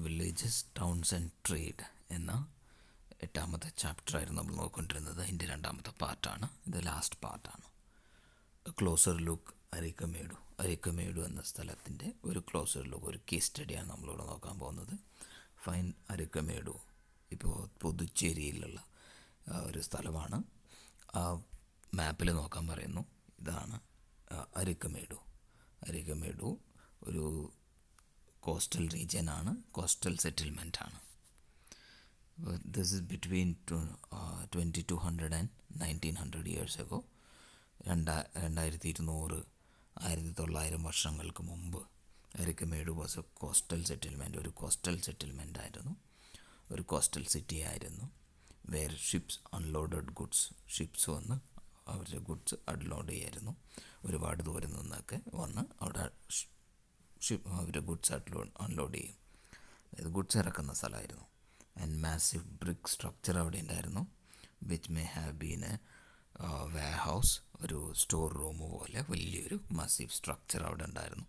Villages, towns and trade എന്ന 8ാമത്തെ ചാപ്റ്ററായിരുന്നു നമ്മൾ നോക്കിക്കൊണ്ടിരുന്നത്. അതിൻ്റെ 2ാമത്തെ പാർട്ടാണ് ഇത്, ലാസ്റ്റ് പാർട്ടാണ്. ക്ലോസർ ലുക്ക് അരിക്കമേടു എന്ന സ്ഥലത്തിൻ്റെ ഒരു ക്ലോസർ ലുക്ക്, ഒരു കേസ് സ്റ്റഡിയാണ് നമ്മളിവിടെ നോക്കാൻ പോകുന്നത്. ഫൈൻ അരിക്കമേടു ഇപ്പോൾ പുതുച്ചേരിയിലുള്ള ഒരു സ്ഥലമാണ്. ആ മാപ്പിൽ നോക്കാൻ പറയുന്നു. ഇതാണ് അരിക്കമേടു ഒരു കോസ്റ്റൽ റീജിയനാണ്, കോസ്റ്റൽ സെറ്റിൽമെൻറ്റാണ്. This is between 2200 and 1900 years ago. 2200 1900 വർഷങ്ങൾക്ക് മുമ്പ് Arikamedu was a coastal settlement, ഒരു കോസ്റ്റൽ സെറ്റിൽമെൻ്റ് ആയിരുന്നു, ഒരു കോസ്റ്റൽ സിറ്റി ആയിരുന്നു. Where ships unloaded goods, ships വന്ന് അവരുടെ ഗുഡ്സ് അൺലോഡ് ചെയ്യായിരുന്നു. ഒരുപാട് ദൂരം നിന്നൊക്കെ വന്ന് അവിടെ അവരുടെ ഗുഡ്സ് അൺലോഡ് ചെയ്യും, അതായത് ഗുഡ്സ് ഇറക്കുന്ന സ്ഥലമായിരുന്നു. ആൻഡ് മാസീവ് ബ്രിക്ക് സ്ട്രക്ചർ അവിടെ ഉണ്ടായിരുന്നു, which may have been a warehouse, ഒരു സ്റ്റോർ റൂം പോലെ വലിയൊരു മാസീവ് സ്ട്രക്ചർ അവിടെ ഉണ്ടായിരുന്നു.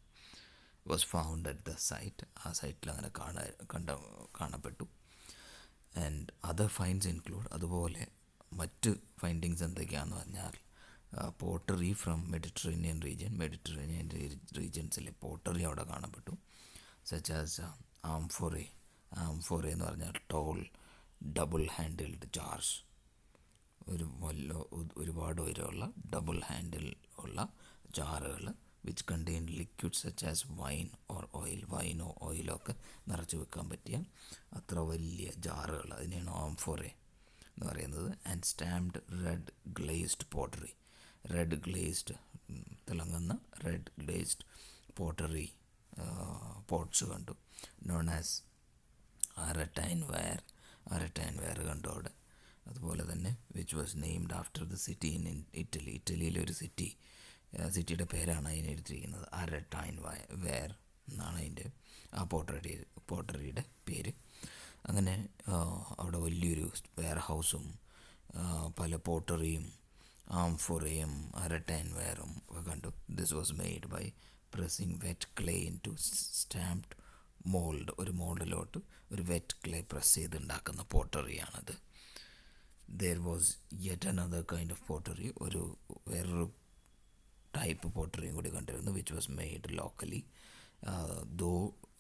Was found at the site, ആ സൈറ്റിൽ അങ്ങനെ കാണപ്പെട്ടു. ആൻഡ് അതർ ഫൈൻഡ്സ് ഇൻക്ലൂഡ്, അതുപോലെ മറ്റ് ഫൈൻഡിങ്സ് എന്തൊക്കെയാണെന്ന് പറഞ്ഞാൽ പോട്ടറി ഫ്രം മെഡിറ്ററേനിയൻ റീജിയൻസിലെ പോട്ടറി അവിടെ കാണപ്പെട്ടു. സച്ച് ആസ് ആംഫോറെ എന്ന് പറഞ്ഞാൽ ടോൾ ഡബിൾ ഹാൻഡിൽഡ് ജാർസ്, ഒരുപാട് ഉയരമുള്ള ഡബിൾ ഹാൻഡിൽ ഉള്ള ജാറുകൾ, which contain liquid such as wine or oil, വൈനോ ഓയിലോ ഒക്കെ നിറച്ച് വെക്കാൻ പറ്റിയ അത്ര വലിയ ജാറുകൾ, അതിനെയാണ് ആംഫോറെ എന്ന് പറയുന്നത്. And stamped red glazed pottery, red glazed തിളങ്ങുന്ന റെഡ് ഗ്ലേസ്ഡ് പോട്ടറി പോട്ട്സ് കണ്ടു. നോൺ ആസ് അരട്ടൈൻ വെയർ കണ്ടു അവിടെ. അതുപോലെ തന്നെ which was named after the city in Italy, ഇറ്റലിയിലെ ഒരു സിറ്റിയുടെ പേരാണ് അതിന് എടുത്തിരിക്കുന്നത്. അരട്ടൈൻ വെയർ എന്നാണ് അതിൻ്റെ ആ പോട്ടറിയുടെ പേര്. അങ്ങനെ അവിടെ വലിയൊരു വെയർ ഹൗസും പല പോട്ടറിയും ആംഫോറയും അരട്ടൈൻ വെയറും ഒക്കെ കണ്ടു. This was made by pressing wet clay into stamped mould, ഒരു മോൾഡിലോട്ട് ഒരു വെറ്റ് ക്ലേ പ്രസ് ചെയ്ത് ഉണ്ടാക്കുന്ന പോട്ടറിയാണത്. There was yet another kind of pottery, വേറൊരു ടൈപ്പ് പോട്ടറിയും കൂടി കണ്ടിരുന്നു, which was made locally. Though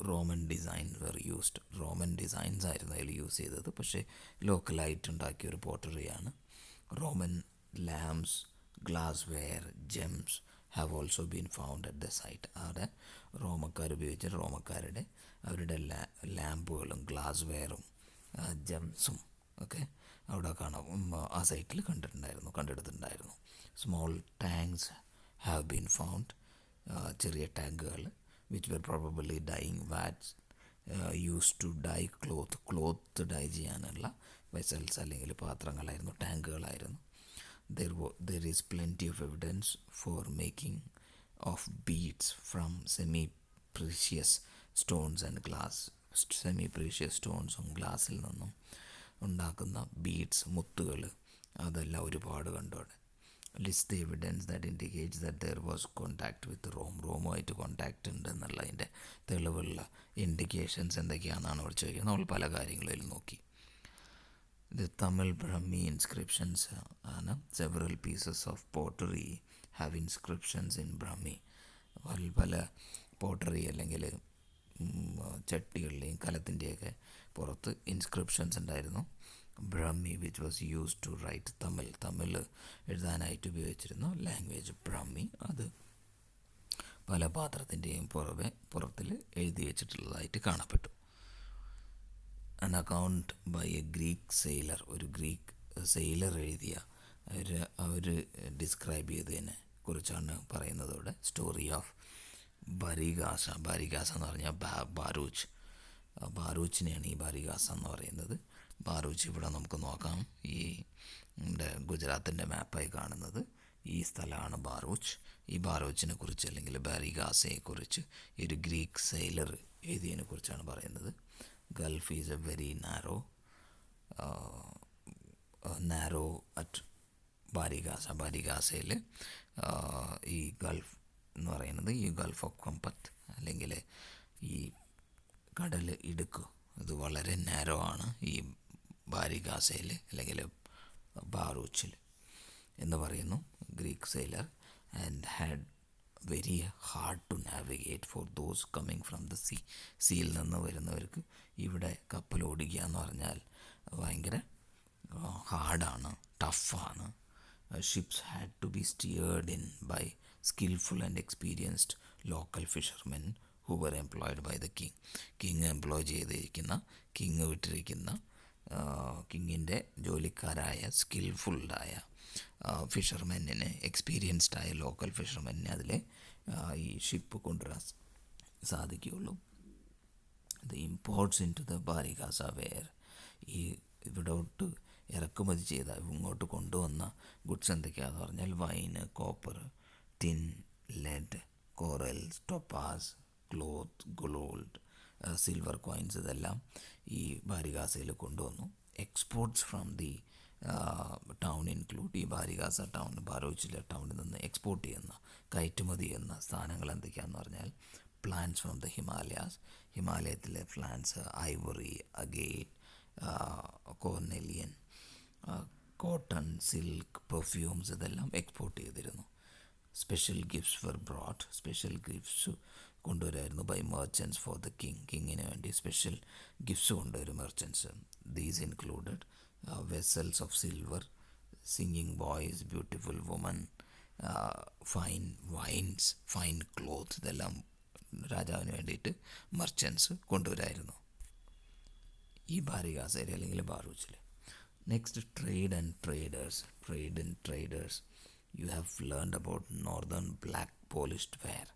Roman designs were used, Roman designs ആയിരുന്നു അതിൽ യൂസ് ചെയ്തത്, പക്ഷേ ലോക്കലായിട്ട് ഉണ്ടാക്കിയ ഒരു പോട്ടറിയാണ്. Roman lamps, glass ware, gems have also been found at the site. അവിടെ റോമക്കാരുടെ അവരുടെ ലാമ്പുകളും ഗ്ലാസ് വെയറും ജെംസും ഒക്കെ അവിടെ ആ സൈറ്റിൽ കണ്ടെടുത്തിട്ടുണ്ടായിരുന്നു. Small tanks have been found, ചെറിയ ടാങ്കുകൾ, which were probably dyeing vats use to dye cloth dye ചെയ്യാനുള്ള വെസൽസ് അല്ലെങ്കിൽ പാത്രങ്ങളായിരുന്നു, ടാങ്കുകളായിരുന്നു. There is plenty of evidence for making of beads from semi-precious stones and glass. semi-precious stonesും ഗ്ലാസ്സിൽ നിന്നും ഉണ്ടാക്കുന്ന beads, മുത്തുകൾ, അതെല്ലാം ഒരുപാട് കണ്ടോടെ. List the evidence that indicates that there was contact with റോമുമായിട്ട് കോണ്ടാക്റ്റ് ഉണ്ട് എന്നുള്ളതിൻ്റെ തെളിവുള്ള ഇൻഡിക്കേഷൻസ് എന്തൊക്കെയാണെന്നാണ് അവർ ചോദിക്കുന്നത്. നമ്മൾ പല കാര്യങ്ങളിൽ നോക്കി. The Tamil Brahmi inscriptions ആണ്. Several pieces of pottery have inscriptions in Brahmi. പല പോട്ടറി അല്ലെങ്കിൽ ചട്ടികളുടെയും കലത്തിൻ്റെയൊക്കെ പുറത്ത് ഇൻസ്ക്രിപ്ഷൻസ് ഉണ്ടായിരുന്നു. Brahmi which was use to write Tamil എഴുതാനായിട്ട് ഉപയോഗിച്ചിരുന്നു ലാംഗ്വേജ് ബ്രഹ്മി. അത് പല പാത്രത്തിൻ്റെയും പുറത്തിൽ എഴുതി വെച്ചിട്ടുള്ളതായിട്ട് കാണപ്പെട്ടു. An account by a Greek sailor, ഒരു ഗ്രീക്ക് സെയിലർ എഴുതിയ അവർ ഡിസ്ക്രൈബ് ചെയ്തതിനെ കുറിച്ചാണ് പറയുന്നത് ഇവിടെ. സ്റ്റോറി ഓഫ് ബാരിഗാസ എന്ന് പറഞ്ഞാൽ ബാരൂച്ചിനെയാണ് ഈ ബാരിഗാസ എന്ന് പറയുന്നത്. ബാരൂച്ച് ഇവിടെ നമുക്ക് നോക്കാം, ഈ നമ്മുടെ ഗുജറാത്തിൻ്റെ മാപ്പായി കാണുന്നത് ഈ സ്ഥലമാണ് ബാരൂച്ച്. ഈ ബാരൂച്ചിനെ കുറിച്ച് അല്ലെങ്കിൽ ബാരിഗാസയെക്കുറിച്ച് ഈ ഒരു ഗ്രീക്ക് സെയിലർ എഴുതിയതിനെ കുറിച്ചാണ് പറയുന്നത്. Gulf is a very narrow at ബാരിഗാസയിൽ ഈ ഗൾഫ് എന്ന് പറയുന്നത് ഈ ഗൾഫ് ഓഫ് കമ്പത്ത് അല്ലെങ്കിൽ ഈ കടൽ ഇടുക്ക് ഇത് വളരെ നാരോ ആണ് ഈ ബാരിഗാസയിൽ അല്ലെങ്കിൽ ബാറൂച്ചിൽ എന്ന് പറയുന്നു. Greek sailor and had very hard to navigate for those coming from the sea. സീയിൽ നിന്ന് വരുന്നവർക്ക് ഇവിടെ കപ്പൽ ഓടിക്കുക എന്ന് പറഞ്ഞാൽ ഭയങ്കര ഹാർഡാണ്, ടഫാണ്. Ships had to be steered in by skillful and experienced local fishermen who were employed by the king. King employ ചെയ്തിരിക്കുന്ന, കിങ് വിട്ടിരിക്കുന്ന കിങ്ങിൻ്റെ ജോലിക്കാരായ സ്കിൽഫുള്ളായ ഫിഷർമെന്നിനെ, എക്സ്പീരിയൻസ്ഡായ ലോക്കൽ ഫിഷർമെന്നിനെ അതിൽ ഈ ഷിപ്പ് കൊണ്ടുവരാൻ സാധിക്കുകയുള്ളൂ. The imports into the Barygaza were, ഈ ഇവിടോട്ട് ഇറക്കുമതി ചെയ്ത ഇങ്ങോട്ട് കൊണ്ടുവന്ന ഗുഡ്സ് എന്തൊക്കെയാണെന്ന് പറഞ്ഞാൽ wine, copper, tin, lead, corals, topaz, cloth, gold, silver coins, ഇതെല്ലാം ഈ ബാരിഗാസയിൽ കൊണ്ടുവന്നു. Exports from the town include, ഈ ബാരിഗാസ ടൗൺ, ബാറൂച്ചിലെ ടൗണിൽ നിന്ന് എക്സ്പോർട്ട് ചെയ്യുന്ന, കയറ്റുമതി ചെയ്യുന്ന സ്ഥാനങ്ങൾ എന്തൊക്കെയാണെന്ന് പറഞ്ഞാൽ പ്ലാന്റ്സ് ഫ്രം ദ ഹിമാലയാസ്, ഹിമാലയത്തിലെ plants, ivory, agate, carnelian, cotton, silk, perfumes, ഇതെല്ലാം എക്സ്പോർട്ട് ചെയ്തിരുന്നു. Special gifts were brought, special gifts കൊണ്ടുവരായിരുന്നു by merchants for the king, കിങ്ങിന് വേണ്ടി സ്പെഷ്യൽ ഗിഫ്റ്റ്സ് കൊണ്ടുവരും merchants. These included vessels of silver, singing boys, beautiful woman, fine wines, fine cloth, ഇതെല്ലാം രാജാവിന് വേണ്ടിയിട്ട് merchants കൊണ്ടുവരായിരുന്നു ഈ ബാരിഗാസയിൽ അല്ലെങ്കിൽ ബാറൂച്ചിൽ. Next trade and traders. Trade and traders, you have learned about northern black polished ware.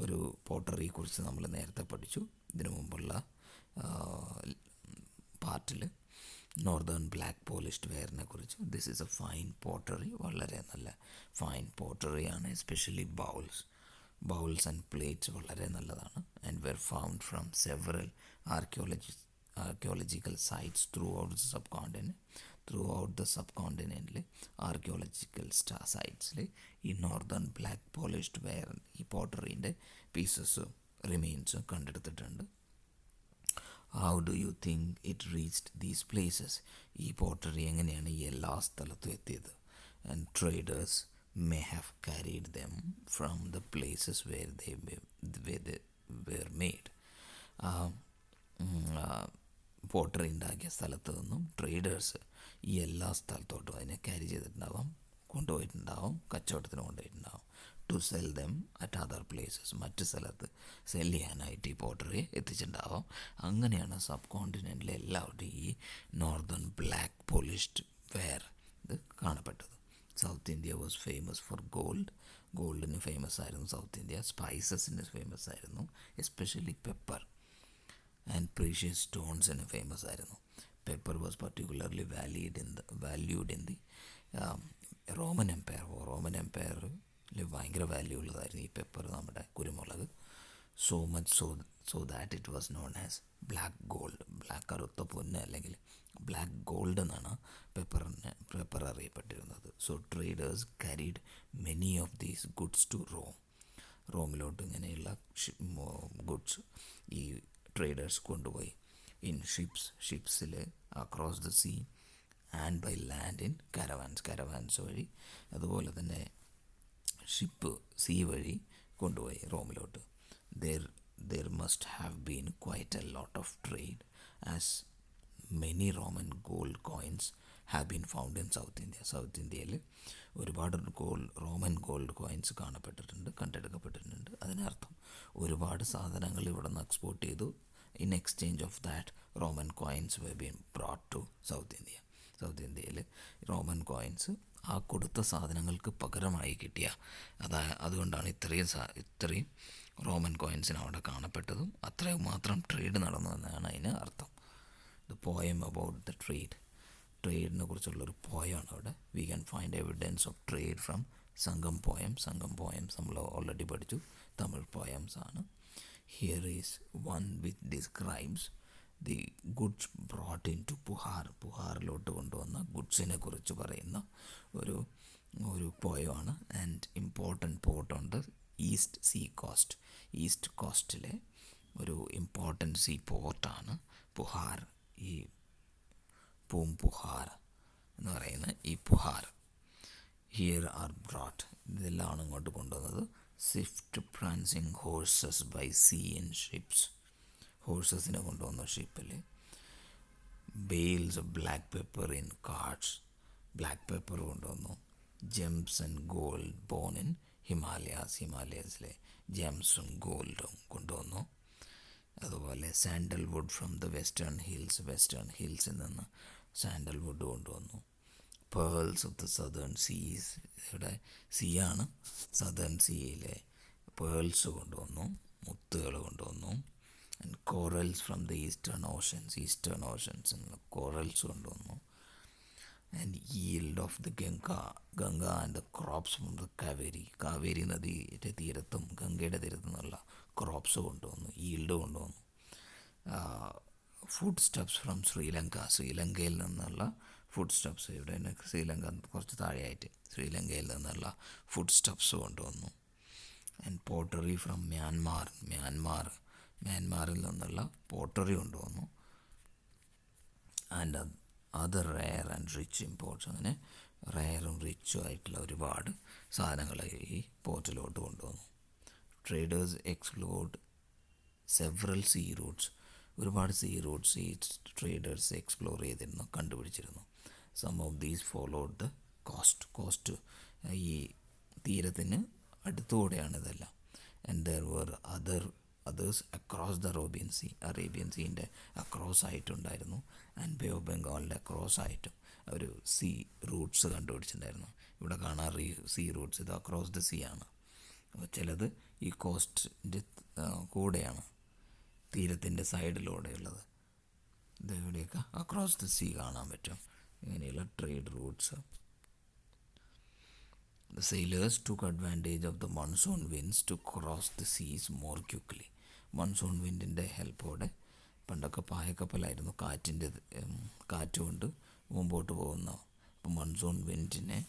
ഒരു പോട്ടറിയെ കുറിച്ച് നമ്മൾ നേരത്തെ പഠിച്ചു ഇതിനു മുമ്പുള്ള പാർട്ടിൽ, നോർത്തേൺ ബ്ലാക്ക് പോളിഷ്ഡ് വെയറിനെ കുറിച്ച്. This is a fine pottery, വളരെ നല്ല ഫൈൻ പോട്ടറിയാണ്. എസ്പെഷ്യലി ബൗൾസ് ആൻഡ് പ്ലേറ്റ്സ് വളരെ നല്ലതാണ്. And were found from several archaeological sites throughout the subcontinent archaeological സൈറ്റ്സിൽ ഈ നോർത്തേൺ ബ്ലാക്ക് പോളിഷ്ഡ് വെയർ, ഈ പോട്ടറിൻ്റെ പീസസ്, റിമെയിൻസ് കണ്ടെടുത്തിട്ടുണ്ട്. How do you think it reached these places? ഈ പോട്ടറി എങ്ങനെയാണ് ഈ എല്ലാ സ്ഥലത്തും എത്തിയത്? And traders may have carried them from the places where they were made. Pottery ഉണ്ടാക്കിയ സ്ഥലത്ത് നിന്നും ട്രേഡേഴ്സ് ഈ എല്ലാ സ്ഥലത്തോട്ടും അതിനെ ക്യാരി ചെയ്തിട്ടുണ്ടാവാം, കൊണ്ടുപോയിട്ടുണ്ടാവും, കച്ചവടത്തിന് കൊണ്ടുപോയിട്ടുണ്ടാവും. To sell them at other places, മറ്റ് സ്ഥലത്ത് സെൽ ചെയ്യാനായിട്ട് ഈ പോട്ടറി എത്തിച്ചിട്ടുണ്ടാവാം. അങ്ങനെയാണ് സബ് കോണ്ടിനെൻറ്റിലെ എല്ലാവരുടെയും ഈ നോർത്തേൺ ബ്ലാക്ക് പോളിഷ്ഡ് വെയർ ഇത് കാണപ്പെട്ടത്. South India was famous for ഗോൾഡിന് ഫേമസ് ആയിരുന്നു സൗത്ത് ഇന്ത്യ. സ്പൈസസിന് ഫേമസ് ആയിരുന്നു, എസ്പെഷ്യലി പെപ്പർ ആൻഡ് പ്രീഷ്യസ് സ്റ്റോൺസിന് ഫേമസ് ആയിരുന്നു. Pepper was particularly valued in the Roman empire. Roman എംപയറിൽ ഭയങ്കര വാല്യൂ ഉള്ളതായിരുന്നു ഈ പെപ്പർ, നമ്മുടെ കുരുമുളക്. So much so that it was known as black gold. Black കറുത്ത പൊന്ന് അല്ലെങ്കിൽ ബ്ലാക്ക് ഗോൾഡ് എന്നാണ് പെപ്പർ അറിയപ്പെട്ടിരുന്നത്. So traders carried many of these goods to റോമിലോട്ട് ഇങ്ങനെയുള്ള ഗുഡ്സ് ഈ ട്രേഡേഴ്സ് കൊണ്ടുപോയി. ഇൻ ഷിപ്സിൽ across the sea and by land in caravans വഴി, അതുപോലെ തന്നെ ഷിപ്പ് സീ വഴി കൊണ്ടുപോയി റോമിലോട്ട്. there must have been quite a lot of trade as many Roman gold coins have been found in South India. South ഇന്ത്യയിൽ ഒരുപാട് Roman gold coins കണ്ടെടുക്കപ്പെട്ടിട്ടുണ്ട്. അതിനർത്ഥം ഒരുപാട് സാധനങ്ങൾ ഇവിടെ നിന്ന് എക്സ്പോർട്ട് ചെയ്തു. In exchange of that Roman coins were been brought to south India. South ഇന്ത്യയിൽ Roman coins ആ കൊടുത്ത സാധനങ്ങൾക്ക് പകരമായി കിട്ടിയ അതുകൊണ്ടാണ് ഇത്രയും റോമൻ കോയിൻസിന് അവിടെ കാണപ്പെട്ടതും അത്രയും മാത്രം ട്രേഡ് നടന്നു എന്നാണ് അതിന് അർത്ഥം. ദ പോയം അബൌട്ട് ദ ട്രേഡിനെ കുറിച്ചുള്ളൊരു പോയമാണ് അവിടെ. We can find evidence of trade from Sangam poems നമ്മൾ ഓൾറെഡി പഠിച്ചു, തമിഴ് പോയംസ് ആണ്. Here is one which describes the goods brought into പുഹാറിലോട്ട് കൊണ്ടുവന്ന ഗുഡ്സിനെ കുറിച്ച് പറയുന്ന ഒരു പോയമാണ്. ആൻഡ് ഇമ്പോർട്ടൻറ്റ് പോർട്ടുണ്ട് ഈസ്റ്റ് കോസ്റ്റിലെ ഒരു ഇമ്പോർട്ടൻറ്റ് സീ പോർട്ടാണ് പുഹാർ. ഈ പൂംപുഹാർ എന്ന് പറയുന്ന ഈ പുഹാർ. ഹിയർ ആർ ബ്രോട്ട്, ഇതെല്ലാം ഇങ്ങോട്ട് കൊണ്ടുവന്നത്. Swift prancing horses by sea in ships, ഹോഴ്സസിനെ കൊണ്ടുവന്ന ഷിപ്പിൽ. Bales of black pepper in carts, black pepper കൊണ്ടുവന്നു. Gems and gold born in ഹിമാലയസിലെ ജെംസും ഗോൾഡും കൊണ്ടുവന്നു. അതുപോലെ സാൻഡൽവുഡ് ഫ്രം ദ വെസ്റ്റേൺ ഹിൽസിൽ നിന്ന് സാൻഡൽവുഡ് കൊണ്ടുവന്നു. പേൾസ് ഓഫ് ദ സദേൺ സീസ്, ഇവിടെ സീയാണ്, സദേൺ സീയിലെ പേൾസ് കൊണ്ടുവന്നു, മുത്തുകൾ കൊണ്ടുവന്നു. And corals from the eastern ഓഷൻസിൽ നിന്ന് കോറൽസ് കൊണ്ടുവന്നു. And yield of the Ganga and the crops from the Kaveri നദിയുടെ തീരത്തും ഗംഗയുടെ തീരത്തു നിന്നുള്ള ക്രോപ്സ് കൊണ്ടുവന്നു, ഈൽഡ് കൊണ്ടുവന്നു. ഫുഡ് സ്റ്റെപ്സ് ഫ്രം ശ്രീലങ്കയിൽ നിന്നുള്ള ഫുഡ് സ്റ്റെപ്സ്, ഇവിടെ തന്നെ ശ്രീലങ്ക കുറച്ച് താഴെയായിട്ട് ശ്രീലങ്കയിൽ നിന്നുള്ള ഫുഡ് സ്റ്റെപ്സ് കൊണ്ടുവന്നു. ആൻഡ് പോട്ടറി ഫ്രം മ്യാൻമാറിൽ നിന്നുള്ള പോട്ടറി കൊണ്ടുവന്നു. And other rare and rich imports, അങ്ങനെ റെയറും റിച്ചും ആയിട്ടുള്ള ഒരുപാട് സാധനങ്ങൾ ഈ പോർട്ടിലോട്ട് കൊണ്ടുവന്നു. Traders explored several sea routes, ഒരുപാട് സീ റൂട്ട്സ് ഈ ട്രേഡേഴ്സ് എക്സ്പ്ലോർ ചെയ്തിരുന്നു, കണ്ടുപിടിച്ചിരുന്നു. Some of these followed the coast, ഈ തീരത്തിന് അടുത്തുകൂടെയാണ് ഇതെല്ലാം. And there were others across the Arabian സീൻ്റെ അക്രോസ് ആയിട്ടുണ്ടായിരുന്നു. ആൻഡ് ബേ ഓഫ് ബംഗാളിൻ്റെ അക്രോസ് ആയിട്ടും അവർ സീ റൂട്ട്സ് കണ്ടുപിടിച്ചിട്ടുണ്ടായിരുന്നു. ഇവിടെ കാണാൻ സീ റൂട്ട്സ്, ഇത് അക്രോസ് ദ സീ ആണ്. അപ്പോൾ ചിലത് ഈ കോസ്റ്റിൻ്റെ കൂടെയാണ്, തീരത്തിൻ്റെ സൈഡിലൂടെയുള്ളത്. ഇത് ഇവിടെയൊക്കെ അക്രോസ് ദ സീ കാണാൻ പറ്റും, ഇങ്ങനെയുള്ള trade Roots. The sailors took advantage of the monsoon winds to cross the seas more quickly. Monsoon വിൻഡിൻ്റെ ഹെൽപ്പോടെ, പണ്ടൊക്കെ പായക്കപ്പലായിരുന്നു, കാറ്റ് കൊണ്ട് മുമ്പോട്ട് പോകുന്ന. അപ്പോൾ മൺസൂൺ വിൻഡിൻ്റെ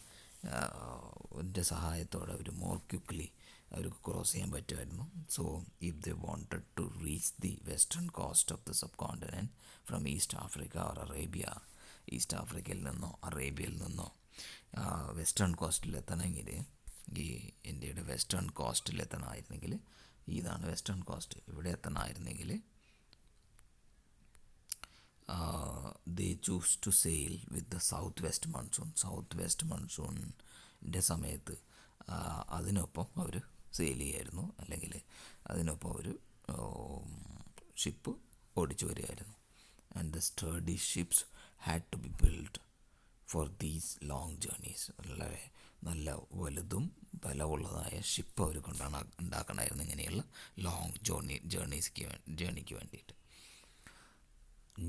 സഹായത്തോടെ അവർ മോർ ക്വിക്ക്ലി അവർക്ക് ക്രോസ് ചെയ്യാൻ പറ്റുമായിരുന്നു. So if they wanted to reach the western coast of the subcontinent from east Africa or Arabia, east ആഫ്രിക്കയിൽ നിന്നോ അറേബ്യയിൽ നിന്നോ വെസ്റ്റേൺ കോസ്റ്റിലെത്തണമെങ്കിൽ, ഈ ഇന്ത്യയുടെ വെസ്റ്റേൺ കോസ്റ്റിലെത്തണമായിരുന്നെങ്കിൽ, ഇതാണ് വെസ്റ്റേൺ കോസ്റ്റ്, ഇവിടെ എത്തണമായിരുന്നെങ്കിൽ they choose to sail with the south west മൺസൂണിൻ്റെ സമയത്ത് അതിനൊപ്പം അവർ സെയിൽ ചെയ്യായിരുന്നു, അല്ലെങ്കിൽ അതിനൊപ്പം അവർ ഷിപ്പ് ഓടിച്ചു വരികയായിരുന്നു. And the sturdy ships had to be build for these long journeys, വളരെ നല്ല വലുതും ബലമുള്ളതായ ഷിപ്പ് അവർ ഉണ്ടാക്കണമായിരുന്നു ഇങ്ങനെയുള്ള ലോങ് ജേർണിക്ക് വേണ്ടിയിട്ട്.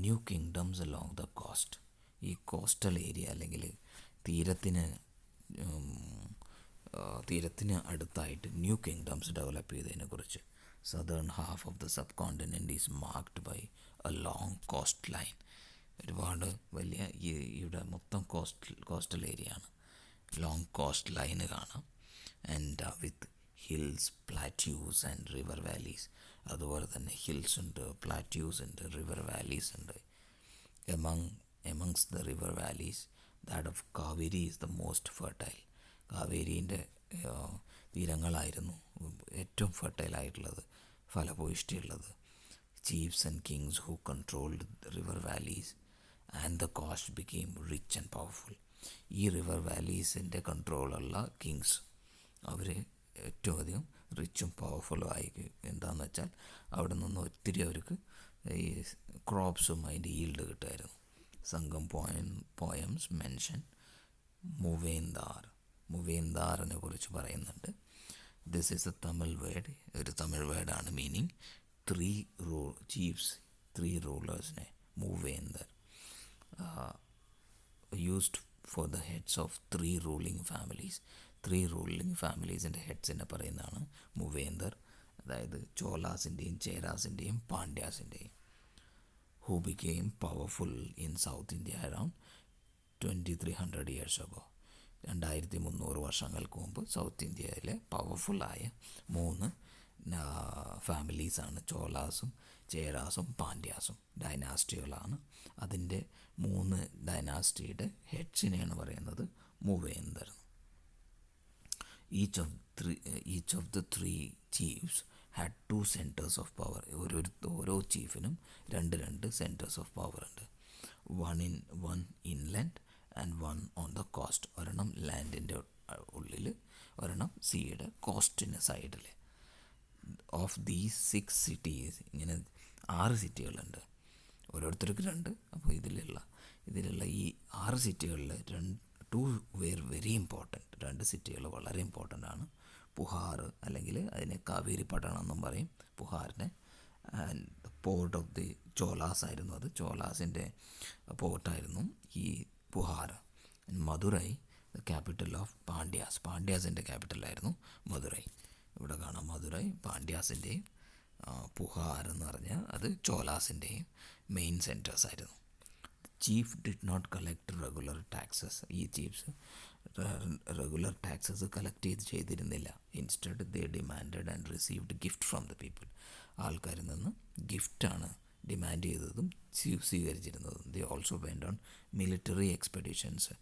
New kingdoms along the coast, ഈ കോസ്റ്റൽ ഏരിയ അല്ലെങ്കിൽ തീരത്തിന് അടുത്തായിട്ട് ന്യൂ കിങ്ഡംസ് ഡെവലപ്പ് ചെയ്തതിനെക്കുറിച്ച്. Southern half of the subcontinent is marked by a long coastline, ഒരുപാട് വലിയ ഇവിടെ മൊത്തം കോസ്റ്റൽ ഏരിയ ആണ്, ലോങ് കോസ്റ്റ് ലൈന് കാണാം. And with hills, plateaus and river valleys, അതുപോലെ തന്നെ ഹിൽസ് ഉണ്ട്, പ്ലാറ്റ്യൂസ് ഉണ്ട്, റിവർ വാലീസ് ഉണ്ട്. Amongst the river valleys that of Kaveri is the most fertile, കാവേരീൻ്റെ തീരങ്ങളായിരുന്നു ഏറ്റവും ഫെർട്ടൈലായിട്ടുള്ളത്, ഫലഭൂയിഷ്ടിയുള്ളത്. Chiefs and kings who controlled river valleys and the coast became rich and powerful. ഈ റിവർ വാലീസിൻ്റെ കൺട്രോളുള്ള കിങ്സ് അവർ ഏറ്റവും അധികം റിച്ചും പവർഫുള്ളും ആയി. എന്താണെന്ന് വെച്ചാൽ അവിടെ നിന്ന് ഒത്തിരി അവർക്ക് ഈ ക്രോപ്സും അതിൻ്റെ ഈൽഡ് കിട്ടുമായിരുന്നു. സംഘം പോയംസ് മെൻഷൻ മുവേന്ദാറിനെ കുറിച്ച് പറയുന്നുണ്ട്. This is a Tamil word, ഒരു തമിഴ് വേർഡാണ്. മീനിങ് ത്രീ റൂളേഴ്സിനെ muvendar used for the heads of three ruling ഫാമിലീസിൻ്റെ ഹെഡ്സിനെ പറയുന്നതാണ് മൂവേന്ദർ, അതായത് ചോളാസിൻ്റെയും ചേരാസിൻ്റെയും പാണ്ഡ്യാസിൻ്റെയും. Who became powerful in south India around 2300 years ago. 2300 വർഷങ്ങൾക്ക് മുമ്പ് സൗത്ത് ഇന്ത്യയിലെ പവർഫുള്ളായ 3 ഫാമിലീസാണ്. ചോളാസും ചേരാസും പാണ്ഡ്യാസും ഡൈനാസ്റ്റികളാണ്. അതിൻ്റെ 3 ഡൈനാസ്റ്റിയുടെ ഹെഡ്സിനെയാണ് പറയുന്നത് muvendar. Each of the 3 chiefs had 2 centres of power. ഓരോ ചീഫിനും 2 സെൻറ്റേഴ്സ് ഓഫ് പവർ ഉണ്ട്. One inland and one on the coast. ഒരെണ്ണം ലാൻഡിൻ്റെ ഉള്ളിൽ, ഒരെണ്ണം സീയുടെ കോസ്റ്റിന് സൈഡിൽ. ഓഫ് ദീസ് 6 cities, ഇങ്ങനെ 6 സിറ്റികളുണ്ട്. ഓരോരുത്തർക്ക് 2. അപ്പോൾ ഇതിലുള്ള ഈ 6 സിറ്റികളിൽ 2 വെരി ഇമ്പോർട്ടൻറ്റ്. 2 സിറ്റികൾ വളരെ ഇമ്പോർട്ടൻ്റ് ആണ്. പുഹാർ, അല്ലെങ്കിൽ അതിനെ കാവേരി പട്ടണം എന്നും പറയും പുഹാറിനെ. And port of the Cholas ആയിരുന്നു അത്. ചോലാസിൻ്റെ പോർട്ടായിരുന്നു ഈ Puhar. Madurai the capital of Pandyas. പാണ്ഡ്യാസിൻ്റെ ക്യാപിറ്റലായിരുന്നു മധുരൈ. ഇവിടെ കാണാം മധുരൈ പാണ്ഡ്യാസിൻ്റെയും പുഹാർ എന്ന് പറഞ്ഞാൽ അത് ചോലാസിൻ്റെയും മെയിൻ സെൻറ്റേഴ്സ് ആയിരുന്നു. Chief did not collect regular taxes. ഈ ചീഫ്സ് റെഗുലർ ടാക്സസ് കളക്ട് ചെയ്തിരുന്നില്ല. Instead they demanded and received gift from the people. ആൾക്കാരിൽ നിന്ന് ഗിഫ്റ്റാണ് ഡിമാൻഡ് ചെയ്തതും സ്വീകരിച്ചിരുന്നതും. They also went on military expeditions.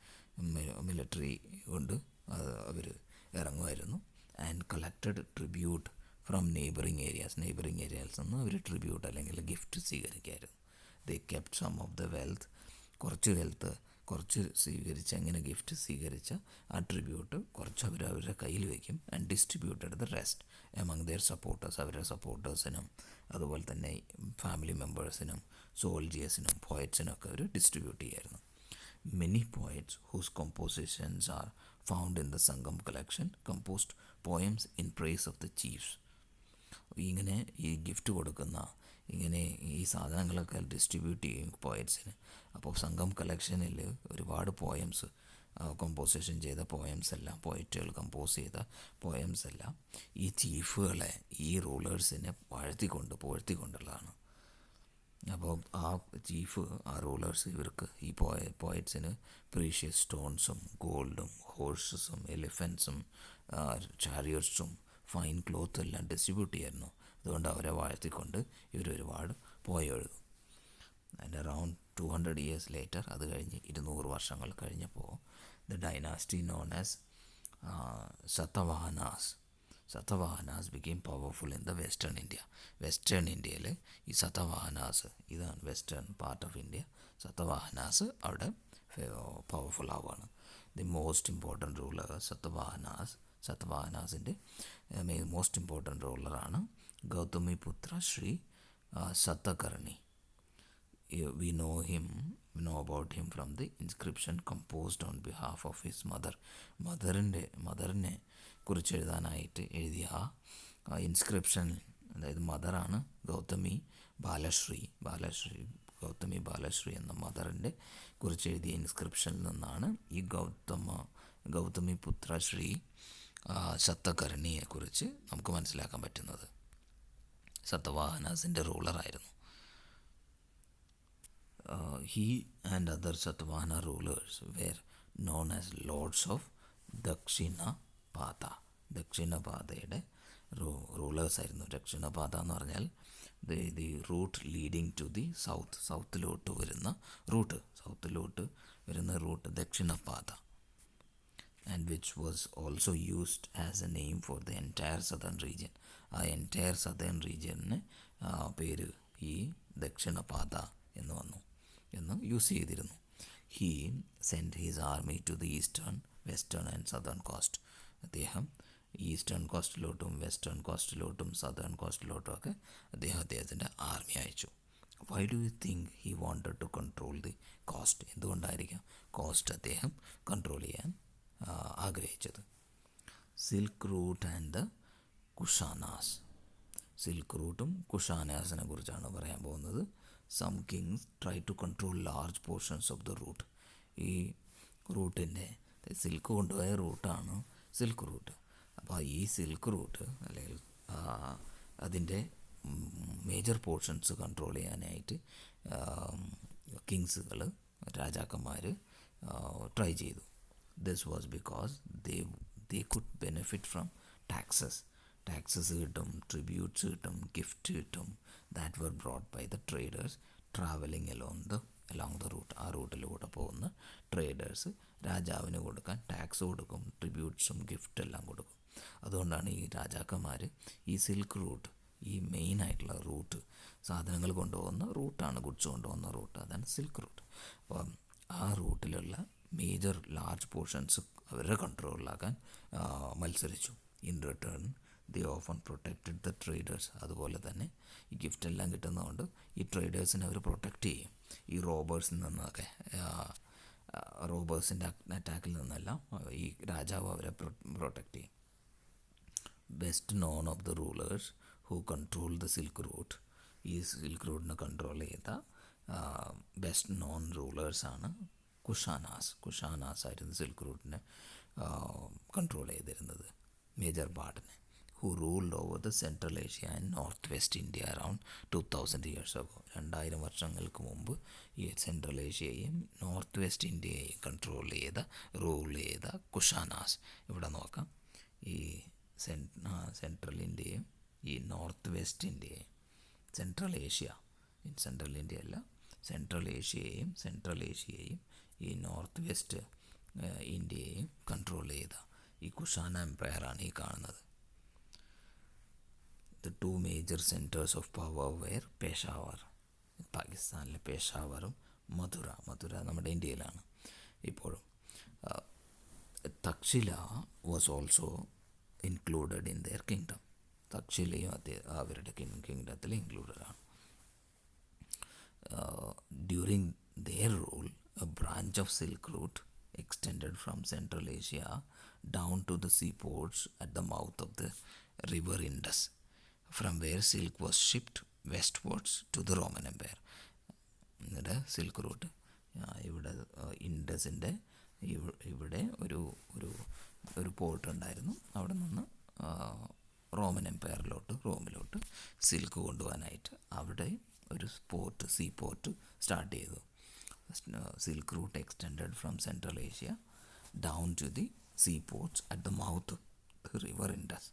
Military കൊണ്ട് അവർ ഇറങ്ങുമായിരുന്നു. And collected tribute from neighbouring ഏരിയാസിൽ നിന്ന് അവർ ട്രിബ്യൂട്ട് അല്ലെങ്കിൽ ഗിഫ്റ്റ് സ്വീകരിക്കുമായിരുന്നു. They kept some of the wealth. കുറച്ച് സ്വീകരിച്ച്, അങ്ങനെ ഗിഫ്റ്റ് സ്വീകരിച്ച ആ ട്രിബ്യൂട്ട് കുറച്ച് അവരുടെ കയ്യിൽ വയ്ക്കും. And distributed the rest among their supporters. അവരുടെ സപ്പോർട്ടേഴ്സിനും അതുപോലെ തന്നെ ഫാമിലി മെമ്പേഴ്സിനും സോൾജിയേഴ്സിനും പോയറ്റ്സിനും ഒക്കെ അവർ ഡിസ്ട്രിബ്യൂട്ട് ചെയ്യായിരുന്നു. Many poets whose compositions are found in the Sangam collection composed poems in praise of the chiefs. ഇങ്ങനെ ഈ ഗിഫ്റ്റ് കൊടുക്കുന്ന, ഇങ്ങനെ ഈ സാധനങ്ങളൊക്കെ ഡിസ്ട്രിബ്യൂട്ട് ചെയ്യും പോയറ്റ്സിന്. അപ്പോൾ സംഘം കളക്ഷനിൽ ഒരുപാട് പോയംസ് കമ്പോസിഷൻ ചെയ്ത പോയംസ് എല്ലാം, പോയറ്റുകൾ കമ്പോസ് ചെയ്ത പോയംസ് എല്ലാം ഈ ചീഫുകളെ, ഈ റൂളേഴ്സിനെ പുകഴ്ത്തിക്കൊണ്ടുള്ളതാണ്. അപ്പോൾ ആ ചീഫ്, ആ റൂളേഴ്സ് ഇവർക്ക്, ഈ പോയറ്റ്സിന് പ്രീഷ്യസ് സ്റ്റോൺസും ഗോൾഡും ഹോഴ്സസും എലിഫൻസും ചാരിയറ്റ്സും ഫൈൻ ക്ലോത്തും എല്ലാം ഡിസ്ട്രിബ്യൂട്ട് ചെയ്യായിരുന്നു. അതുകൊണ്ട് അവരെ വാഴ്ത്തിക്കൊണ്ട് ഇവരൊരുപാട് എഴുതും. ആൻഡ് അറൗണ്ട് 200 years later, അത് കഴിഞ്ഞ് 200 വർഷങ്ങൾ കഴിഞ്ഞപ്പോൾ, the dynasty known as Satavahanas became powerful in the western India. Western ഇന്ത്യയിൽ ഈ സതവാഹനാസ്, ഇതാണ് western part of India, Satavahanas അവിടെ പവർഫുൾ ആവുകയാണ്. ദി മോസ്റ്റ് ഇമ്പോർട്ടൻറ്റ് റൂളർ സതവാഹനാസിൻ്റെ മോസ്റ്റ് ഇമ്പോർട്ടൻറ്റ് റൂളറാണ് Gautamiputra Shri Satakarni. We know about him from the inscription composed on behalf of his mother. മദറിനെ കുറിച്ച് എഴുതാനായിട്ട് എഴുതിയ ആ ഇൻസ്ക്രിപ്ഷൻ, അതായത് മദറാണ് ഗൗതമി ബാലശ്രീ എന്ന മദറിൻ്റെ കുറിച്ച് എഴുതിയ ഇൻസ്ക്രിപ്ഷനിൽ നിന്നാണ് ഈ ഗൗതമിപുത്ര ശ്രീ സതകർണിയെക്കുറിച്ച് നമുക്ക് മനസ്സിലാക്കാൻ പറ്റുന്നത്. സതവാഹനാസിൻ്റെ റൂളറായിരുന്നു. He and other Satavahana rulers were known as Lords of Dakshinapatha. ദക്ഷിണപാതയുടെ റൂളേഴ്സ് ആയിരുന്നു. ദക്ഷിണപാത എന്ന് പറഞ്ഞാൽ the route leading to the സൗത്തിലോട്ട് വരുന്ന route Dakshinapatha. And which was also used as a name for the entire southern region. ആ entire southern റീജിയന് പേര് ഈ ദക്ഷിണപാത എന്ന് യൂസ് ചെയ്തിരുന്നു. He sent his army to the eastern, western and southern coast. അദ്ദേഹം eastern കോസ്റ്റിലോട്ടും വെസ്റ്റേൺ കോസ്റ്റിലോട്ടും സദേൺ കോസ്റ്റിലോട്ടും ഒക്കെ അദ്ദേഹത്തിൻ്റെ ആർമി അയച്ചു. Why do you think he wanted to control the coast? എന്തുകൊണ്ടായിരിക്കാം കോസ്റ്റ് അദ്ദേഹം കൺട്രോൾ ചെയ്യാൻ ആഗ്രഹിച്ചത്? Silk route and the Kushanas. Silk റൂട്ടും കുഷാനാസിനെ കുറിച്ചാണ് പറയാൻ പോകുന്നത്. Some kings try to control large portions of the route. ഈ റൂട്ടിൻ്റെ, സിൽക്ക് കൊണ്ടുപോയ റൂട്ടാണ് സിൽക്ക് റൂട്ട്. അപ്പോൾ ഈ സിൽക്ക് റൂട്ട് അല്ലെങ്കിൽ അതിൻ്റെ മേജർ പോർഷൻസ് കൺട്രോൾ ചെയ്യാനായിട്ട് കിങ്സുകൾ, രാജാക്കന്മാർ ട്രൈ ചെയ്തു. This was because they could benefit from taxes. Taxes കിട്ടും, ട്രിബ്യൂട്ട്സ് കിട്ടും, ഗിഫ്റ്റ് കിട്ടും. That were brought by the traders traveling along the route. ആ റൂട്ടിലൂടെ പോകുന്ന ട്രേഡേഴ്സ് രാജാവിന് കൊടുക്കാൻ ടാക്സ് കൊടുക്കും, ട്രിബ്യൂട്ട്സും ഗിഫ്റ്റ് എല്ലാം കൊടുക്കും. അതുകൊണ്ടാണ് ഈ രാജാക്കന്മാർ ഈ സിൽക്ക് റൂട്ട്, ഈ മെയിനായിട്ടുള്ള റൂട്ട്, സാധനങ്ങൾ കൊണ്ടുപോകുന്ന റൂട്ടാണ്, ഗുഡ്സ് കൊണ്ടുപോകുന്ന റൂട്ട്, അതാണ് സിൽക്ക് റൂട്ട്. അപ്പം ആ റൂട്ടിലുള്ള മേജർ ലാർജ് പോർഷൻസ് അവരുടെ കൺട്രോളിലാക്കാൻ മത്സരിച്ചു. In return the often protected the traders. അതുപോലെ തന്നെ ഈ ഗിഫ്റ്റ് എല്ലാം കിട്ടുന്നതുകൊണ്ട് ഈ ട്രേഡേഴ്സിനെ അവർ പ്രൊട്ടക്റ്റ് ചെയ്യും. ഈ റോബേഴ്സിൽ നിന്നൊക്കെ, റോബേഴ്സിൻ്റെ അറ്റാക്കിൽ നിന്നെല്ലാം ഈ രാജാവ് അവരെ പ്രൊട്ടക്റ്റ് ചെയ്യും. Best known of the rulers who control the silk route. ഈ സിൽക്ക് റൂട്ടിനെ കൺട്രോൾ ചെയ്ത ബെസ്റ്റ് നോൺ റൂളേഴ്സാണ് കുഷാനാസ് ആയിരുന്നു സിൽക്ക് റൂട്ടിനെ കൺട്രോൾ ചെയ്തിരുന്നത്, മേജർ പാർട്ടിനെ. Who ruled over the central Asia and north west India around 2000 years ago. 2000 വർഷങ്ങൾക്ക് മുമ്പ് ഈ സെൻട്രൽ ഏഷ്യയെയും നോർത്ത് വെസ്റ്റ് ഇന്ത്യയെയും റൂൾ ചെയ്ത കുഷാനാസ്. ഇവിടെ നോക്കാം, ഈ സെൻട്രൽ ഇന്ത്യയും ഈ നോർത്ത് വെസ്റ്റ് ഇന്ത്യയും, സെൻട്രൽ ഇന്ത്യ അല്ല, സെൻട്രൽ ഏഷ്യയെയും ഈ നോർത്ത് വെസ്റ്റ് ഇന്ത്യയെയും കൺട്രോൾ ചെയ്ത ഈ കുഷാന എംപയറാണ് ഈ കാണുന്നത്. The two major centres of power were Peshawar, പാകിസ്ഥാനിലെ പെഷാവറും മധുര നമ്മുടെ ഇന്ത്യയിലാണ് ഇപ്പോഴും. Takshashila was also included in their kingdom. തക്ഷശിലയും അവരുടെ കിങ്ഡത്തിൽ ഇൻക്ലൂഡഡ് ആണ്. During their rule, a branch of Silk Route extended from Central Asia down to the seaports at the mouth of the river Indus, from where silk was shipped westwards to the Roman Empire. ഇവിടെ silk route ഇവിടെ ഇൻഡസിൻ്റെ ഇവിടെ ഒരു port ഉണ്ടായിരുന്നു. അവിടെ നിന്ന് Roman റോമിലോട്ട് silk കൊണ്ടുപോകാനായിട്ട് അവിടെ ഒരു സീ പോർട്ട് സ്റ്റാർട്ട് ചെയ്തു. Silk route extended from Central Asia down to the seaports at the mouth of the river Indus,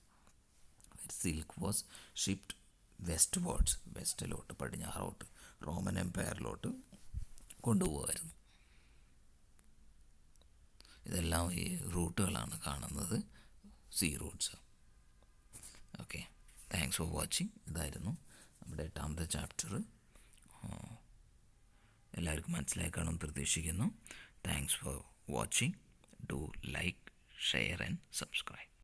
where silk was shipped westwards, വെസ്റ്റിലോട്ട്, പടിഞ്ഞാറോട്ട്, റോമൻ എംപയറിലോട്ട് കൊണ്ടുപോകുമായിരുന്നു. ഇതെല്ലാം ഈ റൂട്ടുകളാണ് കാണുന്നത്, sea routes. Okay, thanks for watching. ഇതായിരുന്നു നമ്മുടെ 8ാമത്തെ ചാപ്റ്റർ. എല്ലാവർക്കും മനസ്സിലായി കാണുമെന്ന് പ്രതീക്ഷിക്കുന്നു. Thanks for watching. Do like, share and subscribe.